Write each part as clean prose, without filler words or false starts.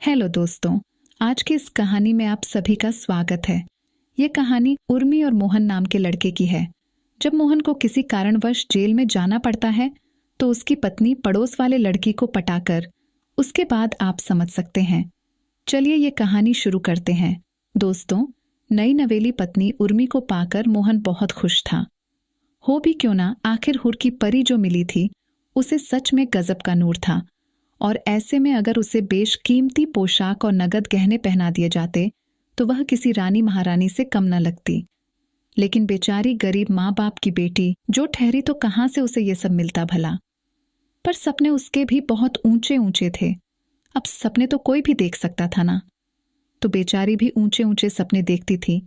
Hello दोस्तों, आज की इस कहानी में आप सभी का स्वागत है। ये कहानी उर्मी और मोहन नाम के लड़के की है। जब मोहन को किसी कारणवश जेल में जाना पड़ता है तो उसकी पत्नी पड़ोस वाले लड़की को पटाकर, उसके बाद आप समझ सकते हैं। चलिए ये कहानी शुरू करते हैं। दोस्तों, नई नवेली पत्नी उर्मी को पाकर मोहन बहुत खुश था। हो भी क्यों ना, आखिर हुर की परी जो मिली थी उसे सच में गजब का नूर था, और ऐसे में अगर उसे बेशकीमती पोशाक और नगद गहने पहना दिए जाते तो वह किसी रानी महारानी से कम न लगती। लेकिन बेचारी गरीब माँ बाप की बेटी जो ठहरी तो कहाँ से उसे ये सब मिलता भला। पर सपने उसके भी बहुत ऊंचे ऊंचे थे। अब सपने तो कोई भी देख सकता था ना। तो बेचारी भी ऊंचे ऊंचे सपने देखती थी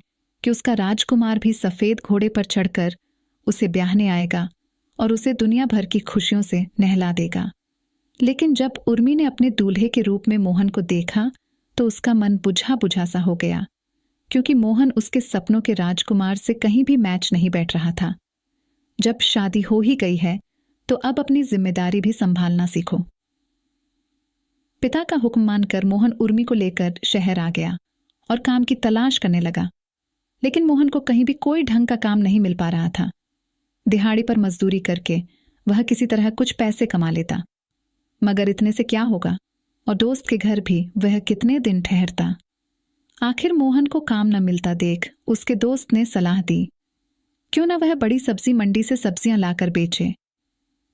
कि उसका राजकुमार भी सफेद घोड़े पर चढ़कर उसे ब्याहने आएगा और उसे दुनिया भर की खुशियों से नहला देगा। लेकिन जब उर्मी ने अपने दूल्हे के रूप में मोहन को देखा तो उसका मन बुझा बुझा सा हो गया, क्योंकि मोहन उसके सपनों के राजकुमार से कहीं भी मैच नहीं बैठ रहा था। जब शादी हो ही गई है तो अब अपनी जिम्मेदारी भी संभालना सीखो। पिता का हुक्म मानकर मोहन उर्मी को लेकर शहर आ गया और काम की तलाश करने लगा। लेकिन मोहन को कहीं भी कोई ढंग का काम नहीं मिल पा रहा था। दिहाड़ी पर मजदूरी करके वह किसी तरह कुछ पैसे कमा लेता, मगर इतने से क्या होगा, और दोस्त के घर भी वह कितने दिन ठहरता। आखिर मोहन को काम न मिलता देख उसके दोस्त ने सलाह दी, क्यों ना वह बड़ी सब्जी मंडी से सब्जियां लाकर बेचे।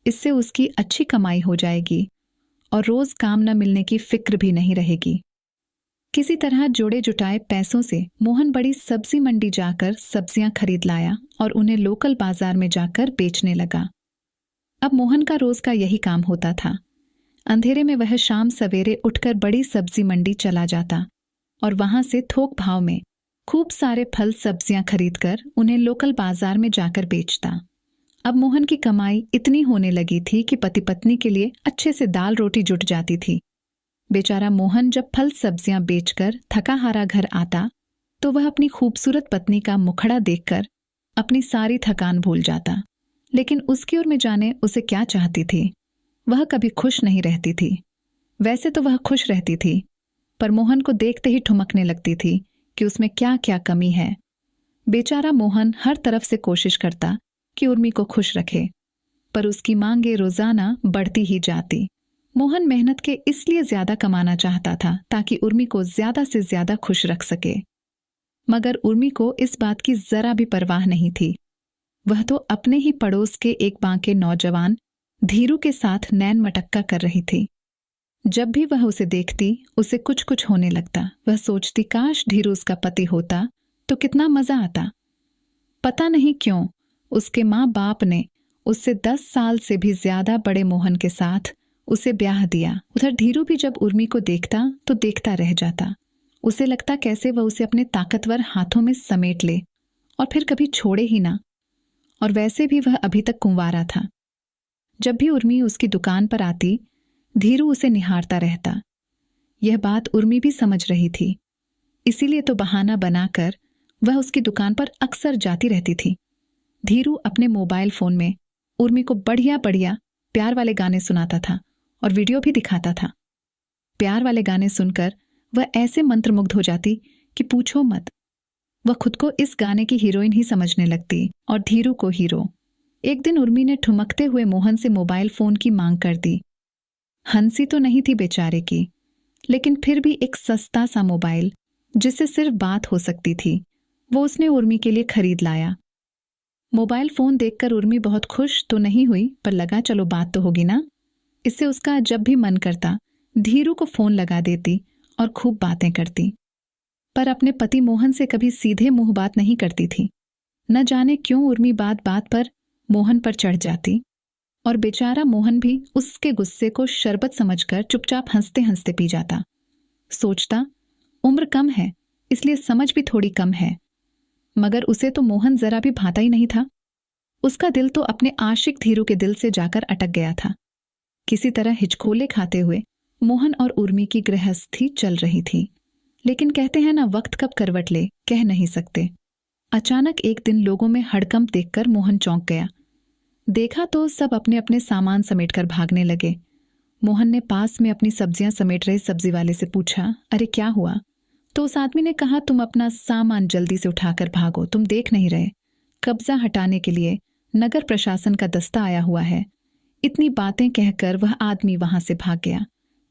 इससे उसकी अच्छी कमाई हो जाएगी और रोज काम न मिलने की फिक्र भी नहीं रहेगी। किसी तरह जोड़े जुटाए पैसों से मोहन बड़ी सब्जी मंडी जाकर सब्जियां खरीद लाया और उन्हें लोकल बाजार में जाकर बेचने लगा। अब मोहन का रोज का यही काम होता था। अंधेरे में वह शाम सवेरे उठकर बड़ी सब्जी मंडी चला जाता और वहां से थोक भाव में खूब सारे फल सब्जियां खरीदकर उन्हें लोकल बाजार में जाकर बेचता। अब मोहन की कमाई इतनी होने लगी थी कि पति पत्नी के लिए अच्छे से दाल रोटी जुट जाती थी। बेचारा मोहन जब फल सब्जियां बेचकर थका हारा घर आता तो वह अपनी खूबसूरत पत्नी का मुखड़ा देखकर अपनी सारी थकान भूल जाता। लेकिन उसकी ओर में जाने उसे क्या चाहती थी। वह कभी खुश नहीं रहती थी। वैसे तो वह खुश रहती थी, पर मोहन को देखते ही ठुमकने लगती थी कि उसमें क्या क्या कमी है। बेचारा मोहन हर तरफ से कोशिश करता कि उर्मी को खुश रखे, पर उसकी मांगे रोजाना बढ़ती ही जाती। मोहन मेहनत के इसलिए ज्यादा कमाना चाहता था ताकि उर्मी को ज्यादा से ज्यादा खुश रख सके, मगर उर्मी को इस बात की जरा भी परवाह नहीं थी। वह तो अपने ही पड़ोस के एक बांके नौजवान धीरू के साथ नैन मटक्का कर रही थी। जब भी वह उसे देखती उसे कुछ कुछ होने लगता। वह सोचती, काश धीरू उसका पति होता तो कितना मजा आता। पता नहीं क्यों उसके माँ बाप ने उससे 10 साल से भी ज्यादा बड़े मोहन के साथ उसे ब्याह दिया। उधर धीरू भी जब उर्मी को देखता तो देखता रह जाता। उसे लगता कैसे वह उसे अपने ताकतवर हाथों में समेट ले और फिर कभी छोड़े ही ना। और वैसे भी वह अभी तक कुंवारा था। जब भी उर्मी उसकी दुकान पर आती धीरू उसे निहारता रहता। यह बात उर्मी भी समझ रही थी, इसीलिए तो बहाना बनाकर वह उसकी दुकान पर अक्सर जाती रहती थी। धीरू अपने मोबाइल फोन में उर्मी को बढ़िया बढ़िया प्यार वाले गाने सुनाता था और वीडियो भी दिखाता था। प्यार वाले गाने सुनकर वह ऐसे मंत्रमुग्ध हो जाती कि पूछो मत। वह खुद को इस गाने की हीरोइन ही समझने लगती और धीरू को हीरो। एक दिन उर्मी ने ठुमकते हुए मोहन से मोबाइल फोन की मांग कर दी। हंसी तो नहीं थी बेचारे की, लेकिन फिर भी एक सस्ता सा मोबाइल जिससे सिर्फ बात हो सकती थी वो उसने उर्मी के लिए खरीद लाया। मोबाइल फोन देखकर उर्मी बहुत खुश तो नहीं हुई, पर लगा चलो बात तो होगी ना। इससे उसका जब भी मन करता धीरू को फोन लगा देती और खूब बातें करती। पर अपने पति मोहन से कभी सीधे मुंह बात नहीं करती थी। न जाने क्यों उर्मी बात बात पर मोहन पर चढ़ जाती और बेचारा मोहन भी उसके गुस्से को शरबत समझकर चुपचाप हंसते हंसते पी जाता। सोचता, उम्र कम है इसलिए समझ भी थोड़ी कम है, मगर उसे तो मोहन जरा भी भाता ही नहीं था। उसका दिल तो अपने आशिक धीरू के दिल से जाकर अटक गया था। किसी तरह हिचकोले खाते हुए मोहन और उर्मी की गृहस्थी चल रही थी। लेकिन कहते हैं ना, वक्त कब करवट ले कह नहीं सकते। अचानक एक दिन लोगों में हड़कंप देखकर मोहन चौंक गया। देखा तो सब अपने अपने सामान समेटकर भागने लगे मोहन ने पास में अपनी सब्जियां समेट रहे सब्जी वाले से पूछा, अरे क्या हुआ? तो उस आदमी ने कहा, तुम अपना सामान जल्दी से उठाकर भागो, तुम देख नहीं रहे, कब्जा हटाने के लिए नगर प्रशासन का दस्ता आया हुआ है। इतनी बातें कहकर वह आदमी वहां से भाग गया।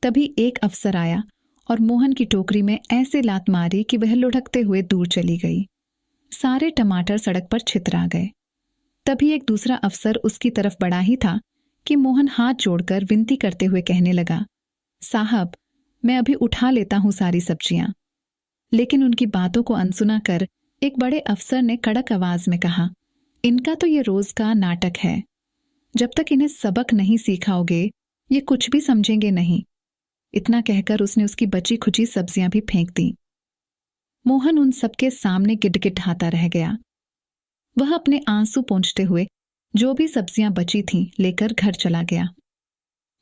तभी एक अफसर आया और मोहन की टोकरी में ऐसे लात मारी कि वह लुढ़कते हुए दूर चली गई। सारे टमाटर सड़क पर छितरा गए। तभी एक दूसरा अफसर उसकी तरफ बढ़ा ही था कि मोहन हाथ जोड़कर विनती करते हुए कहने लगा, साहब, मैं अभी उठा लेता हूं सारी सब्जियां। लेकिन उनकी बातों को अनसुना कर एक बड़े अफसर ने कड़क आवाज में कहा, इनका तो ये रोज का नाटक है। जब तक इन्हें सबक नहीं सिखाओगे ये कुछ भी समझेंगे नहीं। इतना कहकर उसने उसकी बची खुची सब्जियां भी फेंक दी। मोहन उन सबके सामने गिड़गिड़ाता रह गया। वह अपने आंसू पोंछते हुए जो भी सब्जियां बची थीं लेकर घर चला गया।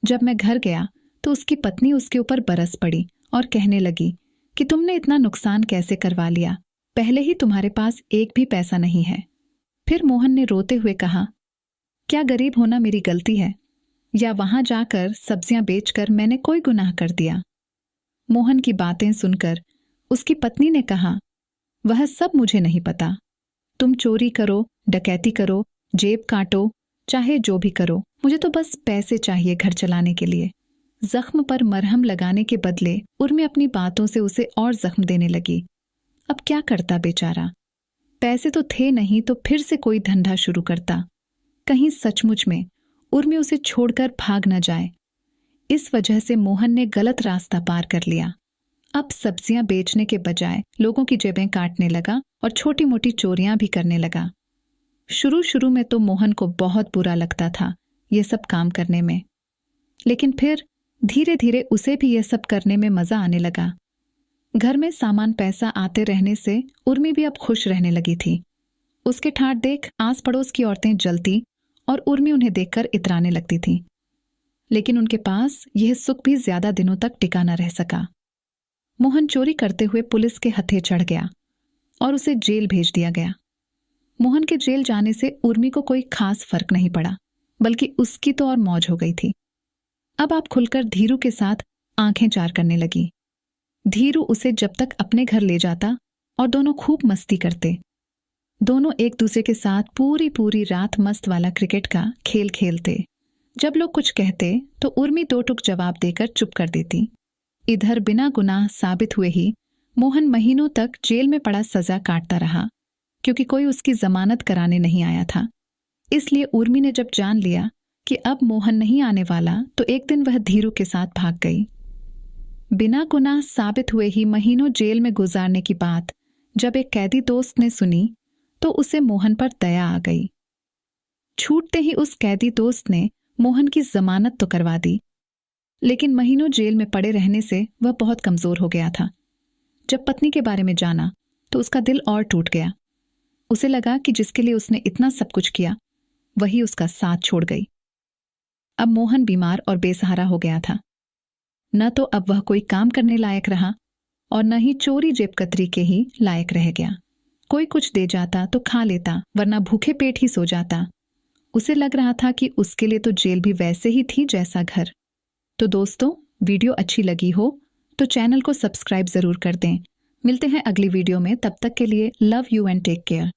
जब मैं घर गया तो उसकी पत्नी उसके ऊपर बरस पड़ी और कहने लगी कि तुमने इतना नुकसान कैसे करवा लिया, पहले ही तुम्हारे पास एक भी पैसा नहीं है। फिर मोहन ने रोते हुए कहा, क्या गरीब होना मेरी गलती है, या वहां जाकर सब्जियां बेचकर मैंने कोई गुनाह कर दिया? मोहन की बातें सुनकर उसकी पत्नी ने कहा, वह सब मुझे नहीं पता। तुम चोरी करो, डकैती करो, जेब काटो, चाहे जो भी करो, मुझे तो बस पैसे चाहिए घर चलाने के लिए। जख्म पर मरहम लगाने के बदले उर्मी अपनी बातों से उसे और जख्म देने लगी। अब क्या करता बेचारा? पैसे तो थे नहीं तो फिर से कोई धंधा शुरू करता। कहीं सचमुच में उर्मी उसे छोड़कर भाग न जाए। इस वजह से मोहन ने गलत रास्ता पार कर लिया। अब सब्जियां बेचने के बजाय लोगों की जेबें काटने लगा और छोटी मोटी चोरियां भी करने लगा। शुरू में तो मोहन को बहुत बुरा लगता था ये सब काम करने में, लेकिन फिर धीरे धीरे उसे भी ये सब करने में मजा आने लगा। घर में सामान पैसा आते रहने से उर्मी भी अब खुश रहने लगी थी। उसके ठाट देख आस पड़ोस की औरतें जलती और उर्मी उन्हें देखकर इतराने लगती थी। लेकिन उनके पास यह सुख भी ज्यादा दिनों तक टिका न रह सका। मोहन चोरी करते हुए पुलिस के हत्थे चढ़ गया और उसे जेल भेज दिया गया। मोहन के जेल जाने से उर्मी को कोई खास फर्क नहीं पड़ा, बल्कि उसकी तो और मौज हो गई थी। अब आप खुलकर धीरू के साथ आंखें चार करने लगी। धीरू उसे जब तक अपने घर ले जाता और दोनों खूब मस्ती करते। दोनों एक दूसरे के साथ पूरी पूरी रात मस्त वाला क्रिकेट का खेल खेलते। जब लोग कुछ कहते तो उर्मी दो टुक जवाब देकर चुप कर देती। इधर बिना गुनाह साबित हुए ही मोहन महीनों तक जेल में पड़ा सजा काटता रहा, क्योंकि कोई उसकी जमानत कराने नहीं आया था। इसलिए उर्मी ने जब जान लिया कि अब मोहन नहीं आने वाला तो एक दिन वह धीरू के साथ भाग गई। बिना गुनाह साबित हुए ही महीनों जेल में गुजारने की बात जब एक कैदी दोस्त ने सुनी तो उसे मोहन पर दया आ गई। छूटते ही उस कैदी दोस्त ने मोहन की जमानत तो करवा दी, लेकिन महीनों जेल में पड़े रहने से वह बहुत कमजोर हो गया था। जब पत्नी के बारे में जाना तो उसका दिल और टूट गया। उसे लगा कि जिसके लिए उसने इतना सब कुछ किया वही उसका साथ छोड़ गई। अब मोहन बीमार और बेसहारा हो गया था। न तो अब वह कोई काम करने लायक रहा और न ही चोरी जेबकतरी के ही लायक रह गया। कोई कुछ दे जाता तो खा लेता, वरना भूखे पेट ही सो जाता। उसे लग रहा था कि उसके लिए तो जेल भी वैसे ही थी जैसा घर। तो दोस्तों, वीडियो अच्छी लगी हो तो चैनल को सब्सक्राइब जरूर कर दें। मिलते हैं अगली वीडियो में, तब तक के लिए love you and take care.